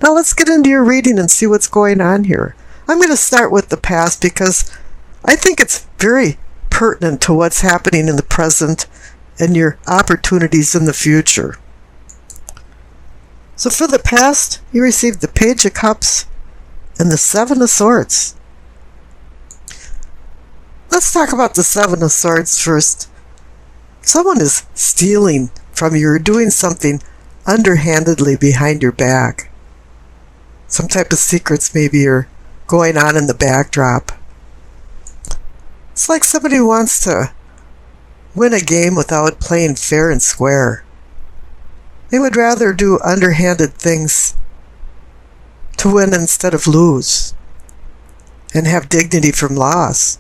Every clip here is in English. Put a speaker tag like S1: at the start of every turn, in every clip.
S1: Now let's get into your reading and see what's going on here. I'm going to start with the past because I think it's very pertinent to what's happening in the present and your opportunities in the future. So for the past, you received the Page of Cups and the Seven of Swords. Let's talk about the Seven of Swords first. Someone is stealing from you or doing something underhandedly behind your back. Some type of secrets maybe are going on in the backdrop. It's like somebody wants to win a game without playing fair and square. They would rather do underhanded things to win instead of lose and have dignity from loss.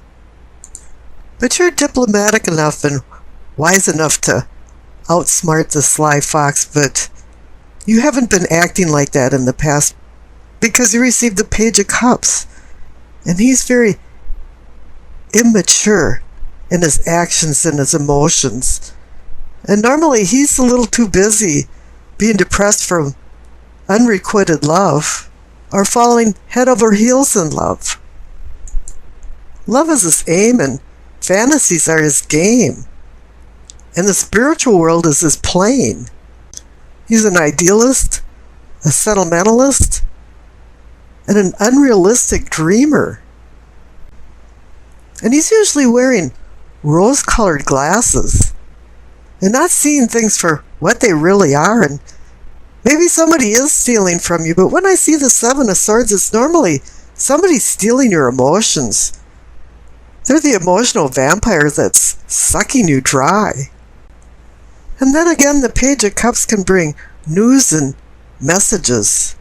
S1: But you're diplomatic enough and wise enough to outsmart the sly fox, but you haven't been acting like that in the past because you received the Page of Cups, and he's very immature in his actions and his emotions. And normally he's a little too busy being depressed from unrequited love or falling head over heels in love. Love is his aim and fantasies are his game. And the spiritual world is his plane. He's an idealist, a sentimentalist, and an unrealistic dreamer. And he's usually wearing rose-colored glasses and not seeing things for what they really are. And maybe somebody is stealing from you, but when I see the Seven of Swords, it's normally somebody stealing your emotions. They're the emotional vampire that's sucking you dry. And then again, the Page of Cups can bring news and messages.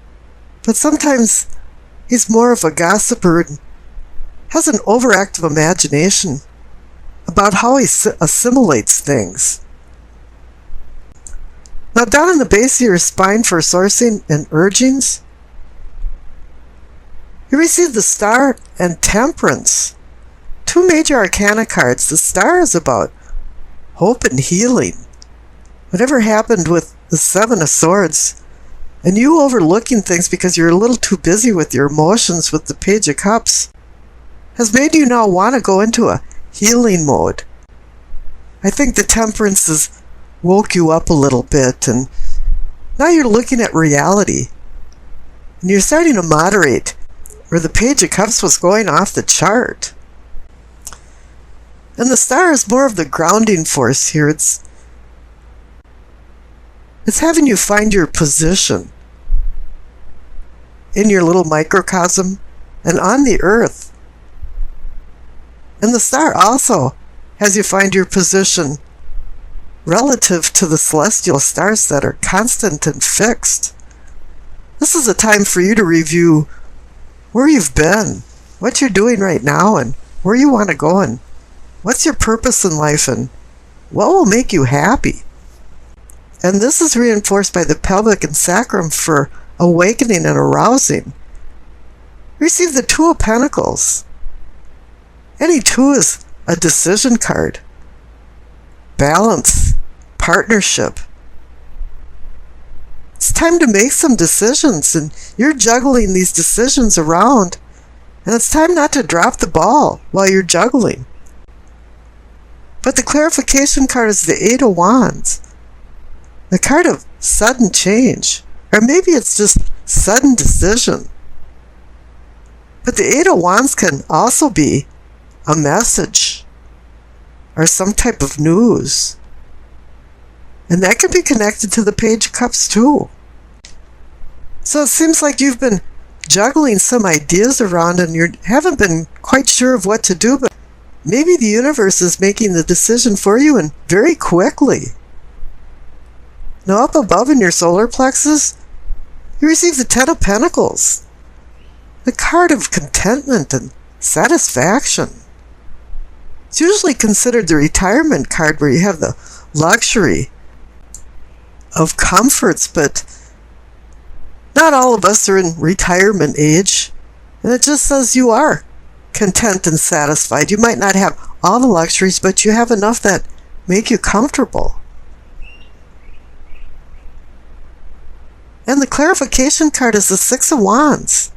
S1: But sometimes he's more of a gossiper and has an overactive imagination about how he assimilates things. Now down in the base of your spine for sourcing and urgings, you receive the Star and Temperance. Two major arcana cards. The Star is about hope and healing. Whatever happened with the Seven of Swords, and you overlooking things because you're a little too busy with your emotions with the Page of Cups, has made you now want to go into a healing mode. I think the Temperance has woke you up a little bit, and now you're looking at reality. And you're starting to moderate, where the Page of Cups was going off the chart. And the Star is more of the grounding force here. It's having you find your position in your little microcosm and on the earth. And the Star also has you find your position relative to the celestial stars that are constant and fixed. This is a time for you to review where you've been, what you're doing right now, and where you want to go, and what's your purpose in life, and what will make you happy. And this is reinforced by the pelvic and sacrum for awakening and arousing. Receive the Two of Pentacles. Any two is a decision card. Balance, partnership. It's time to make some decisions, and you're juggling these decisions around, and it's time not to drop the ball while you're juggling. But the clarification card is the Eight of Wands. The card of sudden change, or maybe it's just sudden decision. But the Eight of Wands can also be a message or some type of news. And that can be connected to the Page of Cups too. So it seems like you've been juggling some ideas around and you haven't been quite sure of what to do, but maybe the universe is making the decision for you, and very quickly. Now up above in your solar plexus, you receive the Ten of Pentacles, the card of contentment and satisfaction. It's usually considered the retirement card where you have the luxury of comforts, but not all of us are in retirement age, and it just says you are content and satisfied. You might not have all the luxuries, but you have enough that make you comfortable. And the clarification card is the Six of Wands.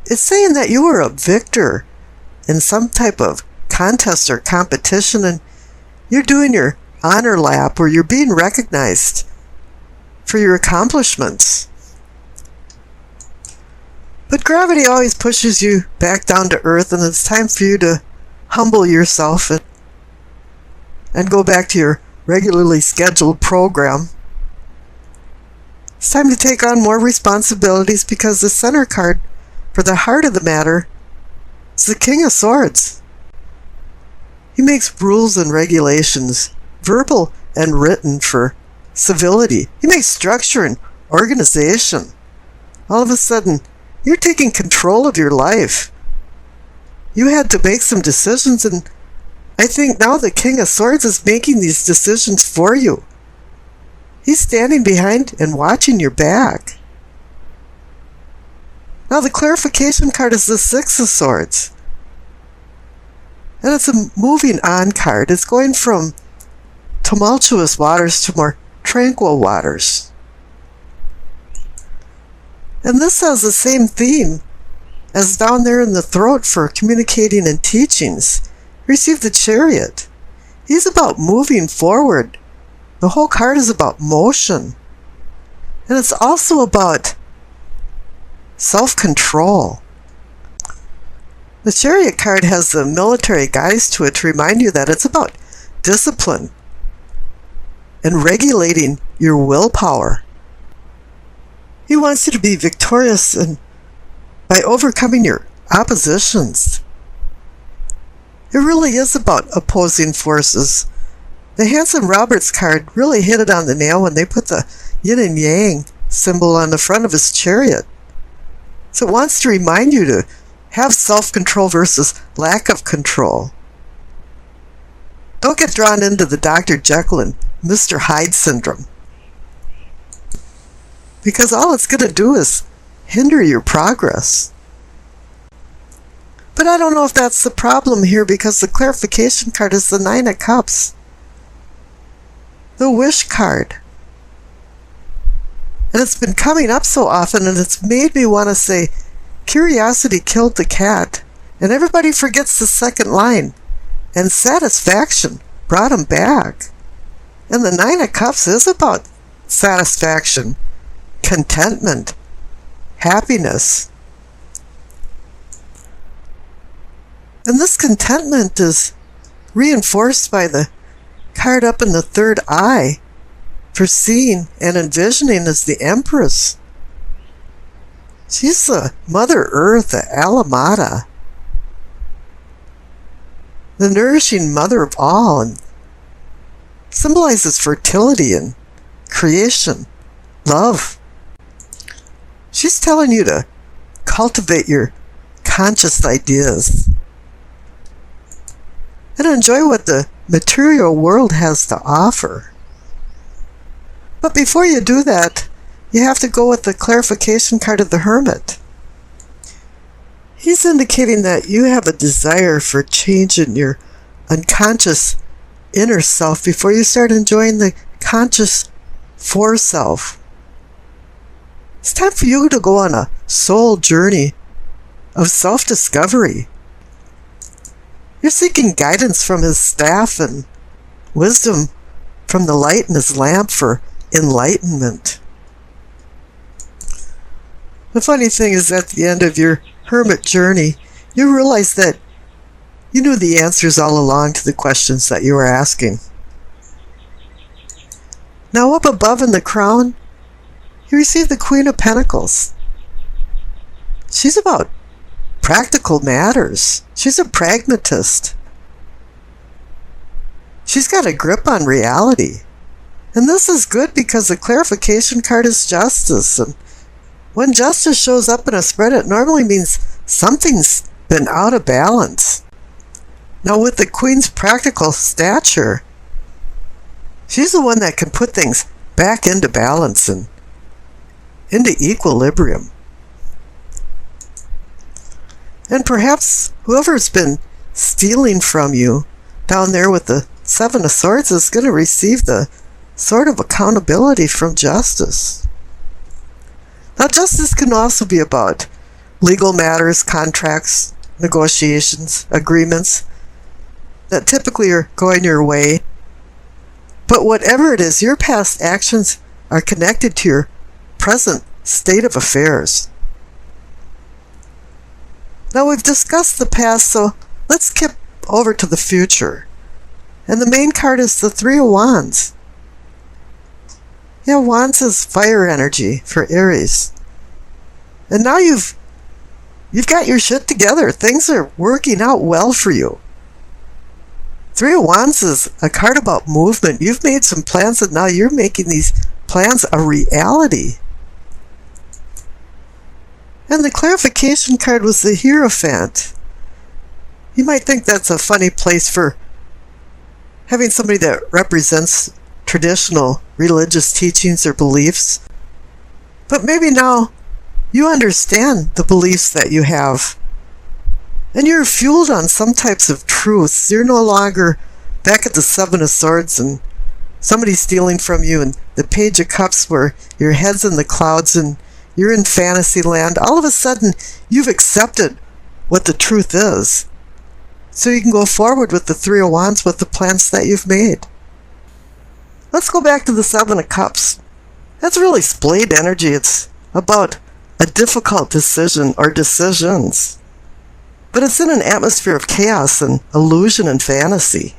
S1: It's saying that you were a victor in some type of contest or competition, and you're doing your honor lap, or you're being recognized for your accomplishments. But gravity always pushes you back down to earth, and it's time for you to humble yourself and go back to your regularly scheduled program. It's time to take on more responsibilities, because the center card for the heart of the matter is the King of Swords. He makes rules and regulations, verbal and written, for civility. He makes structure and organization. All of a sudden, you're taking control of your life. You had to make some decisions, and I think now the King of Swords is making these decisions for you. He's standing behind and watching your back. Now the clarification card is the Six of Swords. And it's a moving on card. It's going from tumultuous waters to more tranquil waters. And this has the same theme as down there in the throat for communicating and teachings. Receive the Chariot. He's about moving forward. The whole card is about motion. And it's also about self-control. The Chariot card has the military guise to it to remind you that it's about discipline and regulating your willpower. He wants you to be victorious and by overcoming your oppositions. It really is about opposing forces. The Hanson Roberts card really hit it on the nail when they put the yin and yang symbol on the front of his chariot. So it wants to remind you to have self-control versus lack of control. Don't get drawn into the Dr. Jekyll and Mr. Hyde syndrome, because all it's going to do is hinder your progress. But I don't know if that's the problem here, because the clarification card is the Nine of Cups, the wish card. And it's been coming up so often, and it's made me want to say, curiosity killed the cat, and everybody forgets the second line, and satisfaction brought him back. And the Nine of Cups is about satisfaction, contentment, happiness. And this contentment is reinforced by the card up in the third eye for seeing and envisioning as the Empress. She's the Mother Earth, the Alamata, the nourishing mother of all, and symbolizes fertility and creation, love. She's telling you to cultivate your conscious ideas and enjoy what the material world has to offer. But before you do that, you have to go with the clarification card of the Hermit. He's indicating that you have a desire for change in your unconscious inner self before you start enjoying the conscious foreself. It's time for you to go on a soul journey of self-discovery. You're seeking guidance from his staff and wisdom from the light in his lamp for enlightenment. The funny thing is, at the end of your hermit journey, you realize that you knew the answers all along to the questions that you were asking. Now up above in the crown, you receive the Queen of Pentacles. She's about practical matters. She's a pragmatist. She's got a grip on reality. And this is good because the clarification card is justice. And when justice shows up in a spread, it normally means something's been out of balance. Now with the Queen's practical stature, she's the one that can put things back into balance and into equilibrium. And perhaps whoever's been stealing from you down there with the Seven of Swords is going to receive the sort of accountability from justice. Now, justice can also be about legal matters, contracts, negotiations, agreements that typically are going your way. But whatever it is, your past actions are connected to your present state of affairs. Now, we've discussed the past, so let's skip over to the future. And the main card is the Three of Wands. Yeah, Wands is fire energy for Aries. And now you've got your shit together. Things are working out well for you. Three of Wands is a card about movement. You've made some plans and now you're making these plans a reality. And the clarification card was the Hierophant. You might think that's a funny place for having somebody that represents traditional religious teachings or beliefs. But maybe now you understand the beliefs that you have. And you're fueled on some types of truths. You're no longer back at the Seven of Swords and somebody's stealing from you, and the Page of Cups where your head's in the clouds and you're in fantasy land. All of a sudden, you've accepted what the truth is. So you can go forward with the Three of Wands with the plans that you've made. Let's go back to the Seven of Cups. That's really splayed energy. It's about a difficult decision or decisions. But it's in an atmosphere of chaos and illusion and fantasy.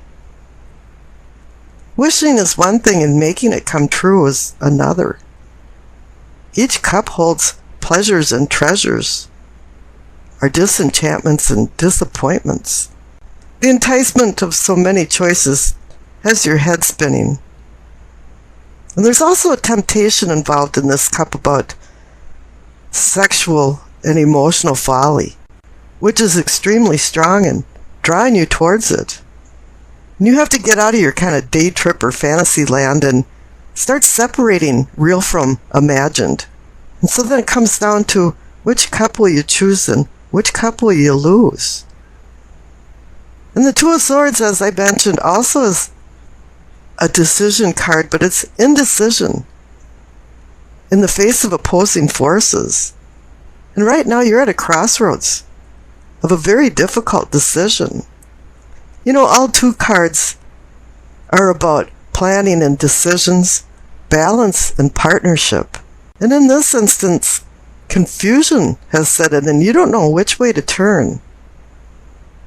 S1: Wishing is one thing and making it come true is another. Each cup holds pleasures and treasures, or disenchantments and disappointments. The enticement of so many choices has your head spinning. And there's also a temptation involved in this cup about sexual and emotional folly, which is extremely strong and drawing you towards it. And you have to get out of your kind of day trip or fantasy land and start separating real from imagined. And so then it comes down to which cup will you choose and which cup will you lose. And the Two of Swords, as I mentioned, also is a decision card, but it's indecision in the face of opposing forces. And right now you're at a crossroads of a very difficult decision. You know, all two cards are about planning and decisions, balance and partnership. And in this instance, confusion has set in and you don't know which way to turn.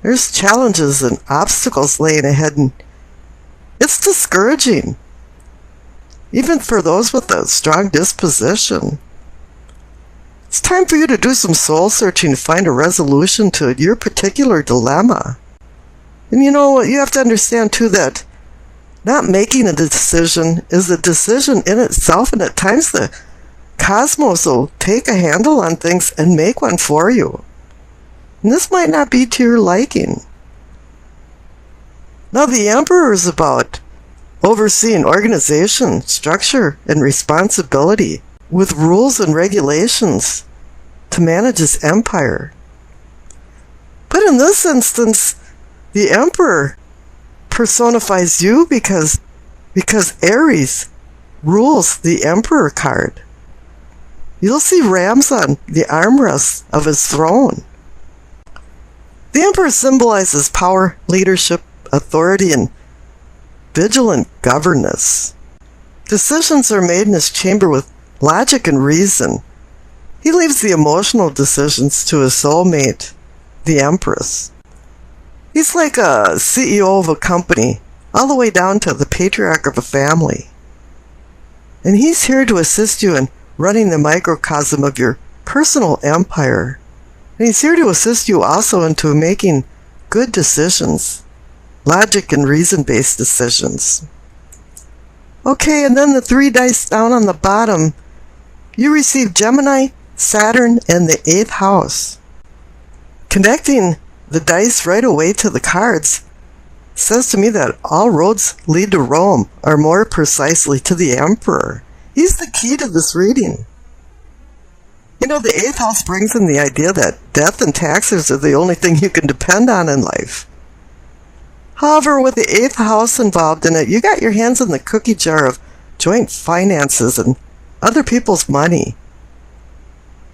S1: There's challenges and obstacles laying ahead, and it's discouraging, even for those with a strong disposition. It's time for you to do some soul searching to find a resolution to your particular dilemma. And you know what, you have to understand too that not making a decision is a decision in itself, and at times the cosmos will take a handle on things and make one for you. And this might not be to your liking. Now the Emperor is about overseeing organization, structure, and responsibility with rules and regulations to manage his empire. But in this instance, the Emperor personifies you because Aries rules the Emperor card. You'll see rams on the armrests of his throne. The Emperor symbolizes power, leadership, authority, and vigilant governance. Decisions are made in his chamber with logic and reason. He leaves the emotional decisions to his soulmate, the Empress. He's like a CEO of a company, all the way down to the patriarch of a family. And he's here to assist you in running the microcosm of your personal empire. And he's here to assist you also into making good decisions, logic and reason-based decisions. Okay, and then the 3 dice down on the bottom, you receive Gemini, Saturn, and the 8th house. Connecting the dice right away to the cards says to me that all roads lead to Rome, or more precisely to the Emperor. He's the key to this reading. You know, the 8th house brings in the idea that death and taxes are the only thing you can depend on in life. However, with the 8th house involved in it, you got your hands in the cookie jar of joint finances and other people's money.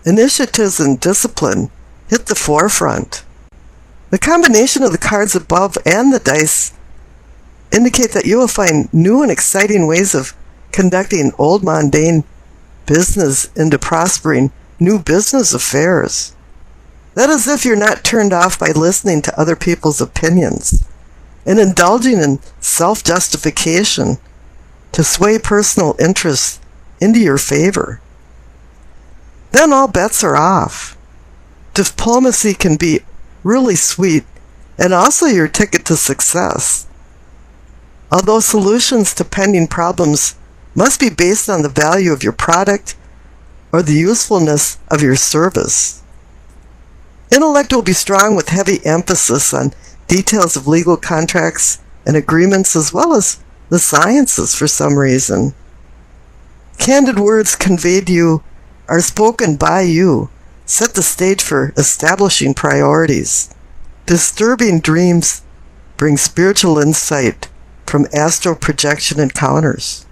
S1: Initiatives and discipline hit the forefront. The combination of the cards above and the dice indicate that you will find new and exciting ways of conducting old mundane business into prospering new business affairs. That is if you're not turned off by listening to other people's opinions and indulging in self-justification to sway personal interests into your favor. Then all bets are off. Diplomacy can be really sweet and also your ticket to success. Although solutions to pending problems must be based on the value of your product or the usefulness of your service. Intellect will be strong with heavy emphasis on details of legal contracts and agreements as well as the sciences for some reason. Candid words conveyed to you are spoken by you, set the stage for establishing priorities. Disturbing dreams bring spiritual insight from astral projection encounters.